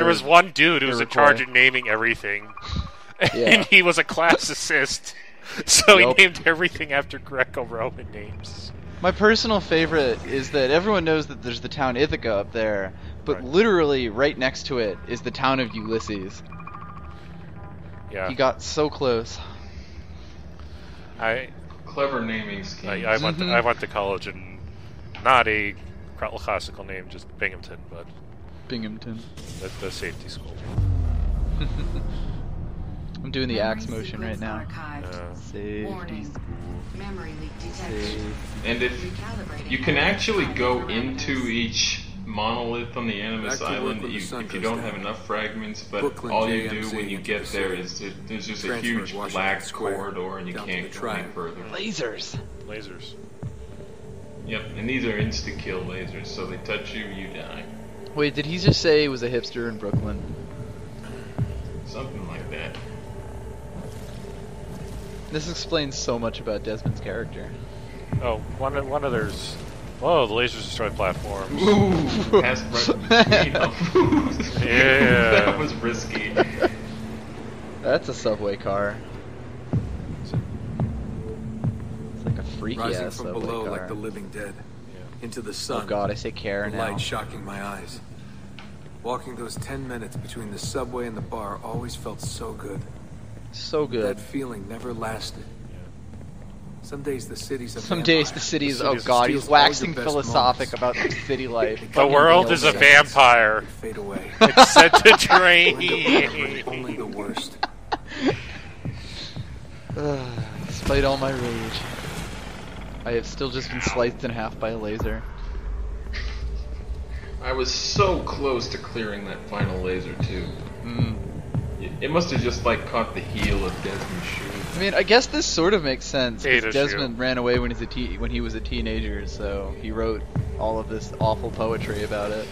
C: was one dude who was in
B: Iroquois.
C: charge of naming everything,
B: Yeah.
C: and he was a classicist, so
B: Yup.
C: he named everything after Greco-Roman names.
B: My personal favorite is that everyone knows that there's the town Ithaca up there, but
C: Right.
B: literally right next to it is the town of Ulysses.
C: Yeah,
B: You got so close.
C: I
A: Clever naming scheme.
C: I went to college and not a classical name, just Binghamton, but
B: Binghamton.
C: the safety school.
B: I'm doing the axe motion right now.
H: Archived.
B: Safety
H: Warning.
B: school.
H: Memory leak detection.
B: Safety.
A: And if
H: Recalibrating.
A: you can actually go into each monolith on the Animus
F: Back to work
A: Island
F: when the
A: if
F: sun
A: you
F: goes
A: don't
F: down.
A: have enough fragments, but
F: Brooklyn,
A: all you do
F: JMZ
A: when you
F: into
A: get
F: the
A: there
F: city.
A: is there's just a
F: Transfer
A: huge
F: at Washington
A: black
F: Square,
A: corridor and you
F: down to
A: can't
F: the
A: go any
F: Triangle.
A: further.
B: Lasers.
C: Lasers.
A: Yep, and these are insta-kill lasers, so they touch you, you die.
B: Wait, did he just say he was a hipster in Brooklyn?
A: Something like that.
B: This explains so much about Desmond's character.
C: Oh, one of there's. Whoa, the lasers destroy platforms.
A: Ooh, passed right between them.
C: Yeah.
A: That was risky.
B: That's a subway car. It's like a freaky
F: Rising
B: ass
F: from
B: subway
F: below
B: car.
F: like the living dead. Into the
B: Oh
F: sun.
B: god, I say care
F: The
B: now.
F: light shocking my eyes. Walking those 10 minutes between the subway and the bar always felt so good.
B: So good.
F: That feeling never lasted. Some days the city's a
B: Some
F: vampire.
B: days the city's,
C: The
B: oh
C: city's
B: god,
F: steals
B: he's
F: all your
B: waxing
F: best
B: philosophic
F: moments.
B: about city life.
C: The world is a vampire.
F: They fade away.
C: It's set to
F: You end up
C: drain.
F: remembering only the worst.
B: Despite all my rage, I have still just been sliced in half by a laser.
A: I was so close to clearing that final laser too. It must have just like caught the heel of Desmond's shoe.
B: I mean, I guess this sort of makes sense. 'Cause
C: Ada
B: Desmond ran away when he was a teenager, so he wrote all of this awful poetry about it.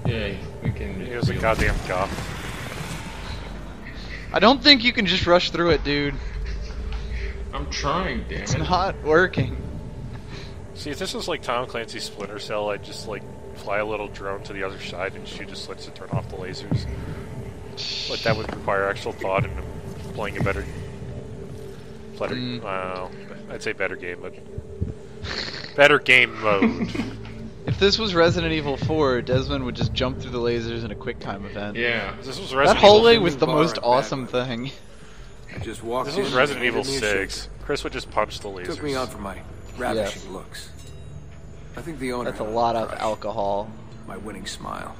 A: Yeah, we can.
C: He was a goddamn goth.
B: I don't think you can just rush through it, dude.
A: I'm trying, damn
B: It's
A: it.
B: not working.
C: See, if this was like Tom Clancy's Splinter Cell, I'd just like fly a little drone to the other side and shoot just like to turn off the lasers. But that would require actual thought and playing a better, I'd say better game, but better game mode.
B: If this was Resident Evil 4, Desmond would just jump through the lasers in a quick time event.
A: Yeah.
C: This was
B: That
C: Resident
B: hallway
C: Evil.
B: was the
F: Bar
B: most
F: and
B: awesome
F: bad
B: thing.
F: I just walked
C: This
F: in
C: was
F: and
C: Resident
F: they
C: Evil
F: handed me a
C: 6.
F: shake.
C: Chris would just punch the lasers.
F: Took me on for my ravishing looks. I think the owner
B: That's a
F: had
B: lot of
F: crush.
B: alcohol.
F: My winning smile.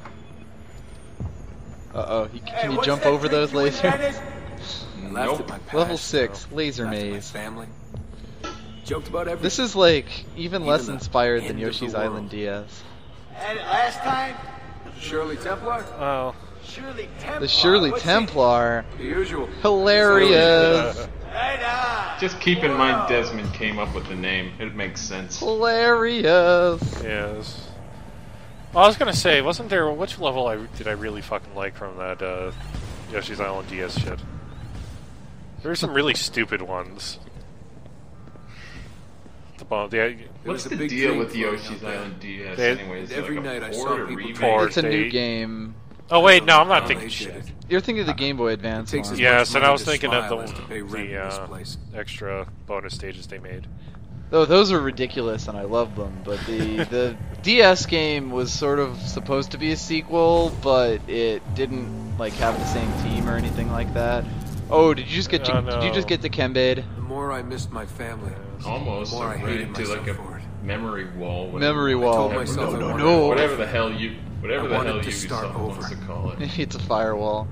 B: Uh-oh, can you jump over those lasers?
F: I laughed at my past.
B: Level 6, laser
F: laughed at my
B: maze.
F: family. Joked about everything.
B: This is like even less
F: the
B: inspired than
F: end of
B: Yoshi's
F: the world.
B: Island DS.
G: And last time,
F: Shirley Templar?
C: Oh,
G: Shirley Templar.
B: The Shirley
G: What's
B: Templar,
F: The usual.
B: hilarious,
G: it? Right on.
A: Just keep in mind Desmond came up with the name. It makes sense.
B: hilarious.
C: yes. Well, I was gonna say, wasn't there which level did I really fucking like from that Yoshi's Island DS shit? There were some really stupid ones.
A: What's
F: was a
A: the
F: big
A: deal
F: dream
A: with
F: floating
A: Yoshi's
F: out there.
A: Island DS
C: They-
A: anyways?
F: every
A: Like
F: night
A: a
F: I
A: port
F: saw
A: or
F: people
A: remake?
C: Port.
B: It's a new
C: They-
B: game.
C: Oh wait, no, I'm not
F: How
C: thinking
F: they
C: shit.
F: did it.
B: You're thinking of the Game Boy Advance
F: takes
B: one.
F: as
C: Yes,
F: much
C: and I
F: money
C: was
F: to
C: thinking of
F: smile as to pay rent in this
C: the
F: place.
C: extra bonus stages they made.
B: Though those are ridiculous and I love them, but the DS game was sort of supposed to be a sequel, but it didn't like have the same team or anything like that. Oh, did you just get
C: Oh,
B: did you just
C: no.
B: get to Kembade?
F: The more I missed my family,
A: Almost.
F: the more I
A: ran
F: hated
A: into
F: myself
A: like
F: for it.
A: a memory wall.
B: Memory wall.
F: told myself I wanted
B: no.
A: Whatever the hell you, whatever
F: I
A: the
F: wanted
A: hell
F: to start
A: Ubisoft wants
F: over.
A: to call it.
B: Maybe it's a firewall.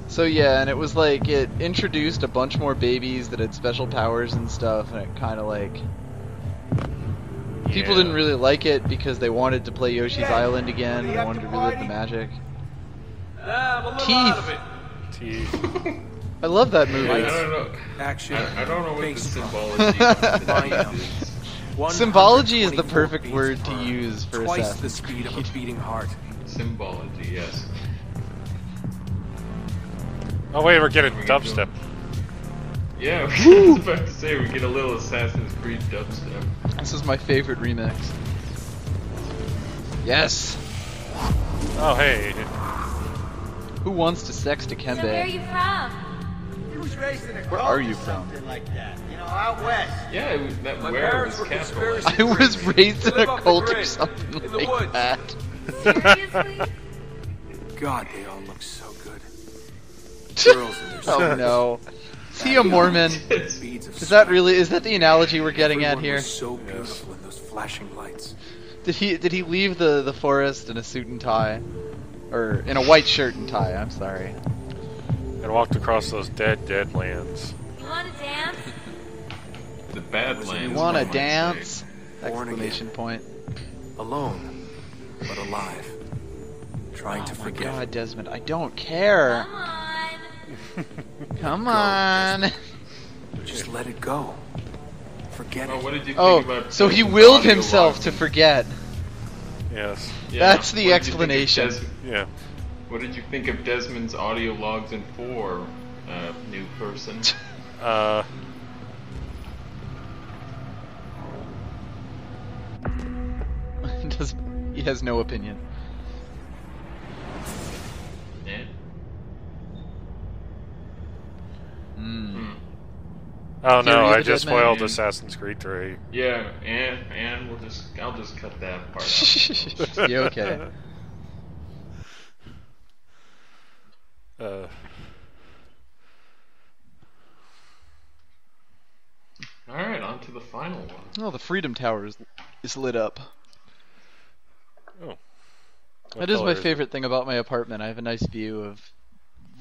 B: So yeah, and it was like it introduced a bunch more babies that had special powers and stuff, and it kind of like people
C: Yeah.
B: didn't really like it because they wanted to play Yoshi's Island again and wanted to relive the magic.
G: I'm a little
B: Teeth.
G: out of it.
C: Teeth.
B: I love that movie.
A: I don't know.
F: action,
A: I don't know what the
F: face
A: symbology
F: Mind
A: of
F: numbing.
A: is.
B: Symbology is the
F: 124
B: perfect
F: beats
B: word
F: per
B: to
F: hour.
B: use for
F: Twice the
B: Assassin's
F: speed of
B: Creed.
F: a beating heart.
A: Symbology, yes.
C: Oh wait, we're getting
A: We can
C: dubstep.
A: Yeah, I was about to say we get a little Assassin's Creed dubstep.
B: This is my favorite remix. Yes.
C: Oh hey,
B: Who wants to sex to
E: So where are
B: Kembe?
E: you from?
G: He was raised in a
B: Where
G: cult
B: are
G: or
B: you from?
G: something like that. You know, out west.
A: Yeah, that
F: My
A: where
F: parents
A: was
F: were
A: capitalized.
F: conspiracy
B: I was raised in
G: Live
B: a
G: off the
B: cult or
G: grid,
B: something
G: in the
B: like
G: woods.
B: that.
E: Seriously?
F: God, they all look so good. Girls in their
B: Oh no. Is he a Mormon?
F: beads of
B: Is that really? Is that the analogy we're getting at
F: Everyone
B: here?
F: was so beautiful in those flashing lights.
B: Did he leave the forest in a suit and tie, or in a white shirt and tie? I'm sorry.
C: and walked across those dead lands.
E: You want to dance?
A: The Badlands.
B: You wanna
A: one might
B: dance?
A: say.
F: Born
B: Exclamation point.
F: Alone, but alive. Trying to
B: Oh my
F: forget.
B: God, Desmond, I don't care.
E: Come on.
B: Come
F: Go,
B: on.
F: Just let it go. Forget
A: Oh,
F: it.
A: what did you think
B: Oh,
A: about
B: so he
A: Desmond's
B: willed
A: audio
B: himself
A: logs
B: to
A: and-
B: forget.
C: Yes.
A: Yeah,
B: That's the
A: what did you think of
B: explanation.
C: Yeah.
A: What did you think of Desmond's audio logs in 4, new person?
B: He has no opinion.
A: Yeah.
C: Oh
B: Theory
C: no,
B: of
C: I
B: the
C: just
B: Dead Man?
C: spoiled
A: Yeah.
C: Assassin's Creed 3.
A: Yeah, and I'll just cut that part out.
B: Yeah, okay.
A: Alright, on to the final one.
B: Oh, the Freedom Tower is lit up.
C: Oh.
B: That is my favorite thing about my apartment. I have a nice view of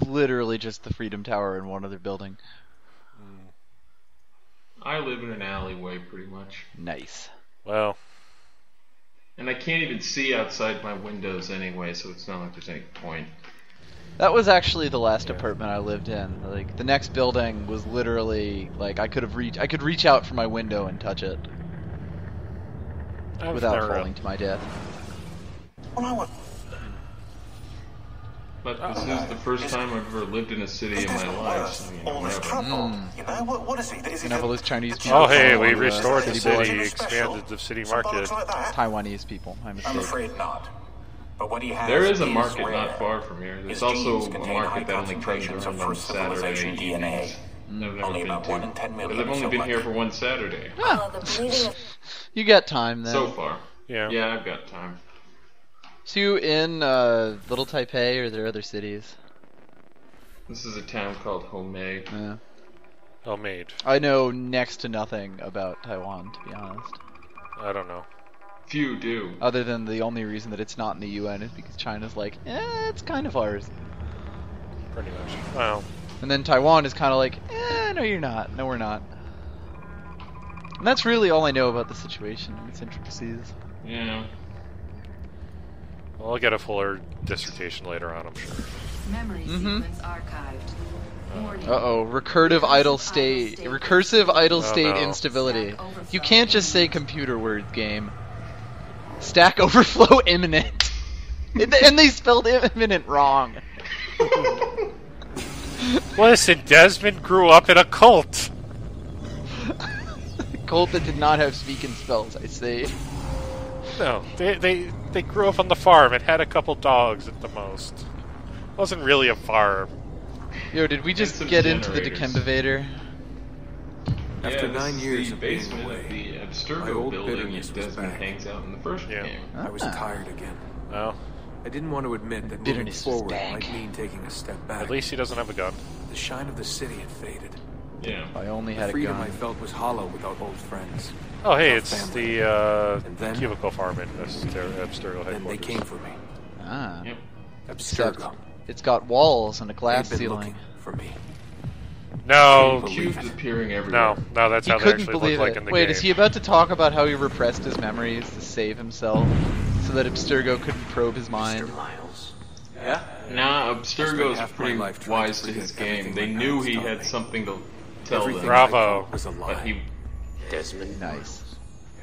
B: literally just the Freedom Tower and one other building.
A: I live in an alleyway, pretty much.
B: Nice.
C: Well,
A: And I can't even see outside my windows anyway, so it's not like there's any point.
B: That was actually the last apartment I lived in. Like the next building was literally like I could reach out from my window and touch it
C: I've
B: without
C: never-
B: falling to my death.
D: Well, I want...
A: But this is the first time I've ever lived in a city in my life, so you know,
D: all this
A: whatever.
D: trouble. You know, what is he? Is he
B: And have all
D: the-
B: those Chinese
D: the
B: people.
C: Oh hey,
B: Oh,
C: we
B: uh,
C: restored the
B: city boys.
C: city, expanded the city
D: Some
C: market.
D: bollocks like that?
B: Taiwanese people. My
D: I'm
B: mistake.
D: afraid not. But what he has
A: There is a
D: is
A: market
D: rare.
A: not far from here. There's
D: His
A: also
D: genes
A: a
D: contain
A: market that
D: high
A: only comes
D: concentrations of
A: around on
D: first
A: Saturday
D: civilization DNA.
A: evenings. I've never
D: Only
A: been
D: about
A: to.
D: 1 in 10
A: Because
D: million.
A: I've only
D: so
A: been here
D: lucky.
A: for one Saturday.
E: The bleeding of
B: You got time then.
A: So far.
C: Yeah.
A: Yeah, I've got time.
B: So you in Little Taipei or are there other cities?
A: This is a town called Homei.
B: Yeah.
C: Homemade.
B: I know next to nothing about Taiwan, to be honest.
C: I don't know.
A: Few do.
B: Other than the only reason that it's not in the UN is because China's like, it's kind of ours.
C: Pretty much. Well,
B: And then Taiwan is kind of like, no you're not. No we're not. And that's really all I know about the situation and its intricacies.
A: Yeah.
C: I'll get a fuller dissertation later on, I'm sure.
H: Memory sequence archived. Warning.
B: Uh-oh, recursive idle state
C: no.
B: instability. You can't just say computer words, game. Stack overflow imminent. And they spelled imminent wrong.
C: Listen, Desmond grew up in a cult.
B: Cult that did not have speaking spells, I say.
C: No, they grew up on the farm and had a couple dogs at the most. Wasn't really a farm.
B: Yo, did we
A: And
B: just
A: some
B: get into the
A: generators.
B: Decembivator?
F: After
A: yeah,
F: 9
A: this
F: years
A: is the
F: of being
A: basement
F: away,
A: of the
F: my
A: Abstergo
F: old
A: building
F: bitterness
A: that
F: was
A: Desmond
F: back.
A: hangs out in the first
C: Yeah.
A: game.
F: I was tired again.
C: No,
F: I didn't want to admit that moving
B: Bitterness was
F: forward
B: dank.
F: might mean taking a step back.
C: at least he doesn't have a gun.
F: The shine of the city had faded.
A: Yeah.
B: I only
F: The
B: had a
F: freedom I
B: gun.
F: felt was hollow without old friends.
C: Oh hey,
F: Our
C: it's
F: family.
C: the
F: And then-
C: cubicle farm in Abstergo
F: Then they
C: headquarters.
F: came for me.
B: Ah.
A: Yep.
B: Except
F: Abstergo.
B: it's got walls and a glass
F: They've been
B: ceiling.
F: looking for me.
C: No,
A: Cubes appearing everywhere.
C: no, that's
B: He
C: how they
B: couldn't
C: actually
B: believe
C: look like
B: it.
C: in the
B: Wait,
C: game.
B: is he about to talk about how he repressed his memories to save himself so that Abstergo couldn't probe his mind?
F: Miles. Yeah?
A: Nah,
F: I
A: Abstergo's
F: spent half my
A: pretty
F: life trying
A: wise
F: to
A: to his
F: forget
A: game.
F: everything
A: They
F: my
A: knew
F: parents
A: he
F: taught
A: had
F: me.
A: something to tell
F: Everything
A: them.
C: Bravo.
F: I thought was a lie.
A: But he,
D: Desmond.
B: Nice.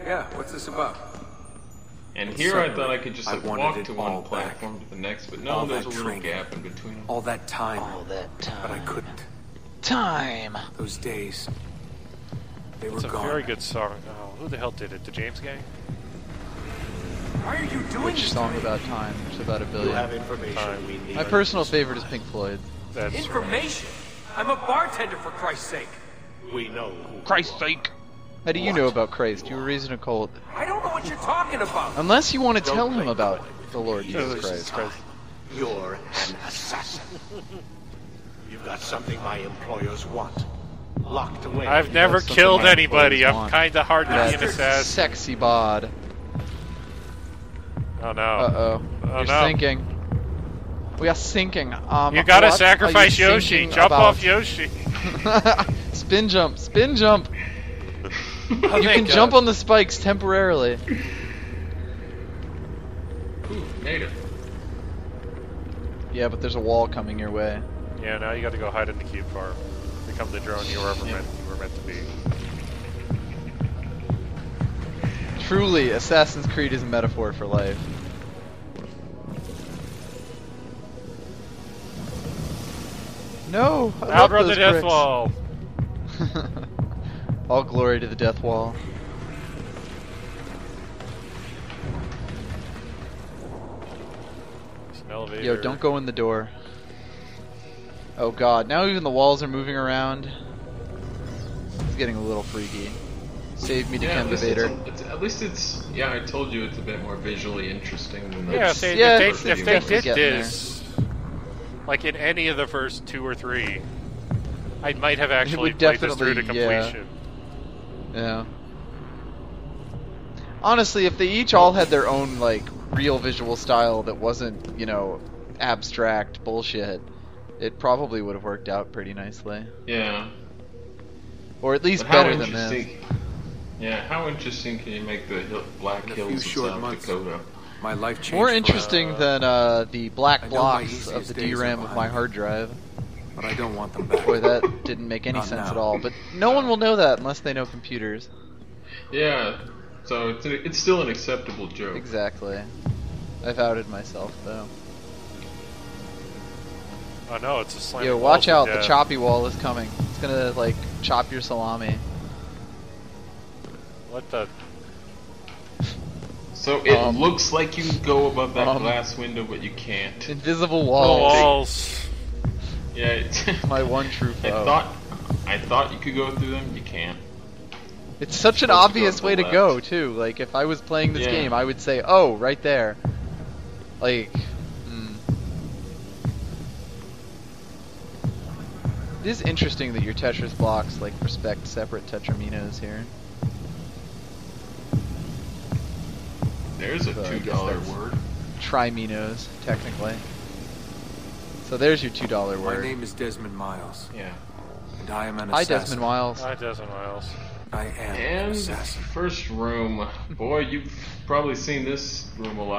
F: Yeah, what's this about?
A: and here I thought I could just
F: I
A: like,
F: wanted
A: walk
F: it
A: to
F: all
A: one
F: back.
A: platform to the next, but no,
F: All
A: there's a
F: that
A: little
F: training.
A: gap in between.
F: All that time.
B: that time.
F: But I couldn't.
B: Time.
F: Those days. They were
C: It's a
F: gone.
C: very good song. Oh, who the hell did it? The James Gang?
F: Why are you doing
B: Which song about time? It's about a billion.
D: information we need.
B: My personal favorite is Pink Floyd.
C: That's
I: Information? I'm a bartender, for Christ's sake.
D: We know who.
B: Christ's sake! How do you know about Christ? You were raised in a cult.
I: I don't know what you're talking about.
B: Unless you want to tell him about the Lord Jesus
C: Jesus
B: Christ.
D: You're an assassin. You've got something my employers want. Locked away.
C: I've never
B: That's something
C: killed
B: my
C: anybody.
B: employees
C: I'm
B: want.
C: kind of hard to be an
B: That
C: assassin.
B: sexy bod.
C: Oh no.
B: Uh-oh.
C: Oh,
B: You're
C: no.
B: sinking. We are sinking.
C: You gotta
B: what
C: sacrifice
B: are you
C: Yoshi.
B: thinking
C: Jump
B: about?
C: off Yoshi.
B: Spin jump. Spin jump.
C: Oh,
B: You
C: thank
B: can
C: God.
B: jump on the spikes temporarily.
A: Ooh, made it.
B: Yeah, but there's a wall coming your way.
C: Yeah, now you gotta go hide in the cube farm. Become the drone you were meant to be.
B: Truly, Assassin's Creed is a metaphor for life. No! I love
C: Outrun the
B: those
C: death
B: bricks.
C: wall!
B: All glory to the death wall.
C: There's an elevator.
B: Yo, don't go in the door. Oh god, now even the walls are moving around. It's getting a little freaky. Save me,
A: Yeah,
B: Decambivator.
A: at least it's. Yeah, I told you it's a bit more visually interesting than
C: Yeah,
A: those.
C: if they
B: definitely
C: did
B: getting
C: this, like in any of the first 2 or 3, I might have actually
B: would
C: played this through to
B: definitely, yeah.
C: completion.
B: Yeah. Honestly, if they each all had their own, like, real visual style that wasn't, you know, abstract bullshit, it probably would have worked out pretty nicely.
A: Yeah.
B: Or at least
A: But how
B: better than this.
A: interesting- Yeah, how interesting can you make the Black
F: In a
A: Hills
F: few
A: of
F: short
A: South
F: months,
A: Dakota?
F: my life changed.
B: More
F: forever.
B: interesting than the black
F: I know my
B: blocks of
F: easiest
B: the
F: days are
B: DRAM of
F: behind
B: my
F: me.
B: hard drive.
F: But I don't want them back.
B: Boy, that didn't make any
F: Not
B: sense
F: now.
B: at all. But no one will know that unless they know computers.
A: Yeah, so it's still an acceptable joke.
B: Exactly. I've outed myself, though.
C: Oh no, it's a slam.
B: Yo, watch out, the choppy wall is coming. It's gonna, like, chop your salami.
C: What the?
A: So it looks like you can go above that glass window, but you can't.
B: Invisible
C: The
B: walls.
C: walls.
A: Yeah,
B: My one true foe.
A: I thought you could go through them. You can't.
B: It's such an
A: Supposed to go
B: obvious
A: to the
B: way to
A: left.
B: go, too. Like, if I was playing this
A: Yeah.
B: game, I would say, oh, right there. Like, It is interesting that your Tetris blocks, like, respect separate Tetraminos here.
A: There's a
B: So I guess
A: $2
B: that's-
A: word.
B: Triminos, technically. So there's your $2
F: My
B: word.
F: name is Desmond Miles,
A: Yeah.
F: and I am an
B: Hi,
F: assassin.
B: Desmond Miles.
C: Hi, Desmond Miles.
F: I am an
A: And
F: assassin.
A: first room. Boy, you've probably seen this room a lot